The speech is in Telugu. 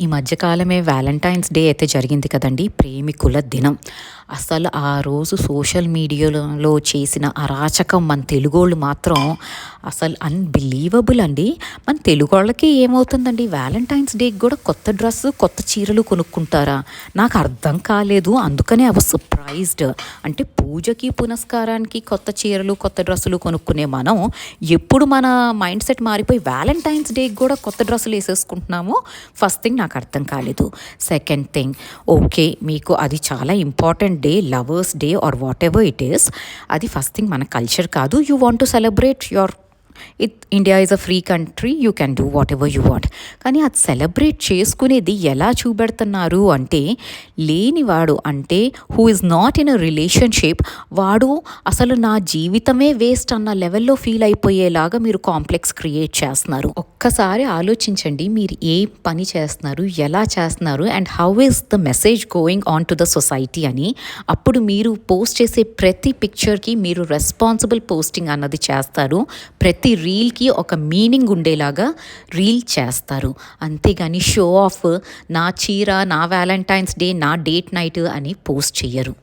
ఈ మధ్యకాలమే వ్యాలంటైన్స్ డే అయితే జరిగింది కదండి, ప్రేమికుల దినం. అసలు ఆ రోజు సోషల్ మీడియాలో చేసిన అరాచకం మన తెలుగోళ్ళు మాత్రం అసలు అన్బిలీవబుల్ అండి. మన తెలుగోళ్ళకి ఏమవుతుందండి, వ్యాలంటైన్స్ డేకి కూడా కొత్త డ్రెస్సు కొత్త చీరలు కొనుక్కుంటారా? నాకు అర్థం కాలేదు. అందుకనే ఐ వాజ్ సర్ప్రైజ్డ్. అంటే పూజకి పునస్కారానికి కొత్త చీరలు కొత్త డ్రెస్సులు కొనుక్కునే మనం ఎప్పుడు మన మైండ్ సెట్ మారిపోయి వ్యాలంటైన్స్ డేకి కూడా కొత్త డ్రెస్సులు వేసేసుకుంటున్నామో ఫస్ట్ థింగ్ నాకు అర్థం కాలేదు. సెకండ్ థింగ్, ఓకే మీకు అది చాలా important day, lovers day or what ever it is, అది ఫస్ట్ థింగ్ మన కల్చర్ కాదు. You want to celebrate your India is a free country, you can do what ever you want. కానీ అది సెలబ్రేట్ చేసుకునేది ఎలా చూపెడుతున్నారు అంటే, లేనివాడు అంటే who is not in a relationship వాడు అసలు నా జీవితమే వేస్ట్ అన్న లెవెల్లో ఫీల్ అయిపోయేలాగా మీరు కాంప్లెక్స్ క్రియేట్ చేస్తున్నారు. ఒక్కసారి ఆలోచించండి, మీరు ఏ పని చేస్తున్నారు, ఎలా చేస్తున్నారు, and how is the message going on to the society అని. అప్పుడు మీరు పోస్ట్ చేసే ప్రతి పిక్చర్కి మీరు రెస్పాన్సిబుల్ పోస్టింగ్ అన్నది చేస్తారు. ప్రతి రీల్కి ఒక మీనింగ్ ఉండేలాగా రీల్ చేస్తారు. అంతేగాని షో ఆఫ్ నా చీర, నా వ్యాలంటైన్స్ డే, నా డేట్ నైట్ అని పోస్ట్ చెయ్యరు.